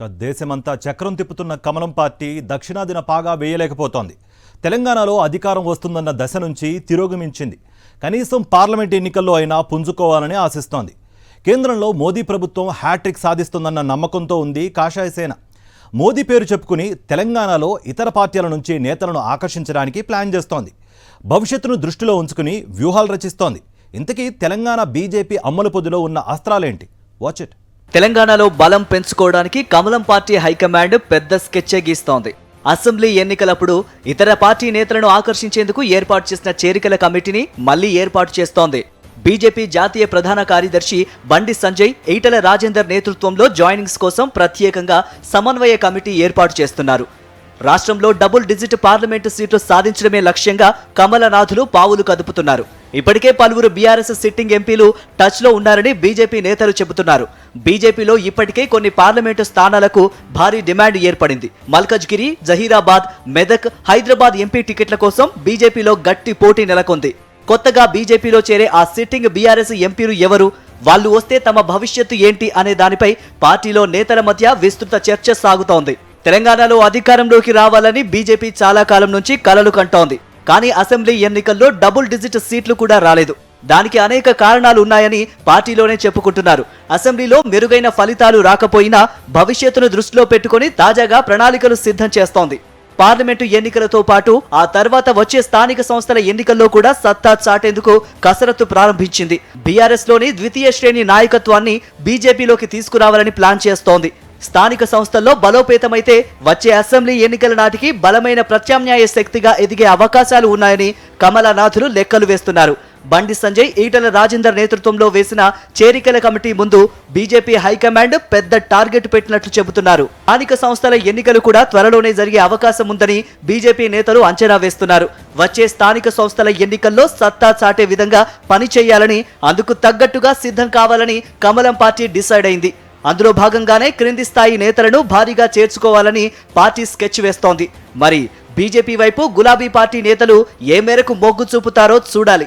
దేశమంతా చక్రం తిప్పుతున్న కమలం పార్టీ దక్షిణాదిన పాగా వేయలేకపోతోంది. తెలంగాణలో అధికారం వస్తుందన్న దశ నుంచి తిరోగమించింది. కనీసం పార్లమెంట్ ఎన్నికల్లో అయినా పుంజుకోవాలని ఆశిస్తోంది. కేంద్రంలో మోదీ ప్రభుత్వం హ్యాట్రిక్ సాధిస్తుందన్న నమ్మకంతో ఉంది కాషాయ సేన. మోదీ పేరు చెప్పుకుని తెలంగాణలో ఇతర పార్టీల నుంచి నేతలను ఆకర్షించడానికి ప్లాన్ చేస్తోంది. భవిష్యత్తును దృష్టిలో ఉంచుకుని వ్యూహాలు రచిస్తోంది. ఇంతకీ తెలంగాణ బీజేపీ అమ్మల పొదిలో ఉన్న అస్త్రాలేంటి? Watch it. తెలంగాణలో బలం పెంచుకోవడానికి కమలం పార్టీ హైకమాండ్ పెద్ద స్కెచ్చే గీస్తోంది. అసెంబ్లీ ఎన్నికలప్పుడు ఇతర పార్టీ నేతలను ఆకర్షించేందుకు ఏర్పాటు చేసిన చేరికల కమిటీని మళ్లీ ఏర్పాటు చేస్తోంది. బీజేపీ జాతీయ ప్రధాన కార్యదర్శి బండి సంజయ్, ఈటెల రాజేందర్ నేతృత్వంలో జాయినింగ్స్ కోసం ప్రత్యేకంగా సమన్వయ కమిటీ ఏర్పాటు చేస్తున్నారు. రాష్ట్రంలో డబుల్ డిజిట్ పార్లమెంటు సీట్లు సాధించడమే లక్ష్యంగా కమలనాథులు పావులు కదుపుతున్నారు. ఇప్పటికే పలువురు బీఆర్ఎస్ సిట్టింగ్ ఎంపీలు టచ్లో ఉన్నారని బీజేపీ నేతలు చెబుతున్నారు. బీజేపీలో ఇప్పటికే కొన్ని పార్లమెంటు స్థానాలకు భారీ డిమాండ్ ఏర్పడింది. మల్కజ్గిరి, జహీరాబాద్, మెదక్, హైదరాబాద్ ఎంపీ టికెట్ల కోసం బీజేపీలో గట్టి పోటీ నెలకొంది. కొత్తగా బీజేపీలో చేరే ఆ సిట్టింగ్ బీఆర్ఎస్ ఎంపీలు ఎవరు, వాళ్ళు వస్తే తమ భవిష్యత్తు ఏంటి అనే దానిపై పార్టీలో నేతల మధ్య విస్తృత చర్చ సాగుతోంది. తెలంగాణలో అధికారంలోకి రావాలని బీజేపీ చాలా కాలం నుంచి కలలు కంటోంది. కానీ అసెంబ్లీ ఎన్నికల్లో డబుల్ డిజిట్ సీట్లు కూడా రాలేదు. దానికి అనేక కారణాలు ఉన్నాయని పార్టీలోనే చెప్పుకుంటున్నారు. అసెంబ్లీలో మెరుగైన ఫలితాలు రాకపోయినా భవిష్యత్తును దృష్టిలో పెట్టుకుని తాజాగా ప్రణాళికలు సిద్ధం చేస్తోంది. పార్లమెంటు ఎన్నికలతో పాటు ఆ తర్వాత వచ్చే స్థానిక సంస్థల ఎన్నికల్లో కూడా సత్తా చాటేందుకు కసరత్తు ప్రారంభించింది. బీఆర్ఎస్ లోని ద్వితీయ శ్రేణి నాయకత్వాన్ని బీజేపీలోకి తీసుకురావాలని ప్లాన్ చేస్తోంది. స్థానిక సంస్థల్లో బలోపేతమైతే వచ్చే అసెంబ్లీ ఎన్నికల నాటికి బలమైన ప్రత్యామ్నాయ శక్తిగా ఎదిగే అవకాశాలు ఉన్నాయని కమలనాథులు లెక్కలు వేస్తున్నారు. బండి సంజయ్, ఈటెల రాజేందర్ నేతృత్వంలో వేసిన చేరికల కమిటీ ముందు బీజేపీ హైకమాండ్ పెద్ద టార్గెట్ పెట్టినట్లు చెబుతున్నారు. స్థానిక సంస్థల ఎన్నికలు కూడా త్వరలోనే జరిగే అవకాశం ఉందని బీజేపీ నేతలు అంచనా వేస్తున్నారు. వచ్చే స్థానిక సంస్థల ఎన్నికల్లో సత్తా చాటే విధంగా పని చేయాలని, అందుకు తగ్గట్టుగా సిద్ధం కావాలని కమలం పార్టీ డిసైడ్ అయింది. అందులో భాగంగానే క్రింది స్థాయి నేతలను భారీగా చేర్చుకోవాలని పార్టీ స్కెచ్ వేస్తోంది. మరి బీజేపీ వైపు గులాబీ పార్టీ నేతలు ఏ మేరకు మొగ్గు చూపుతారో చూడాలి.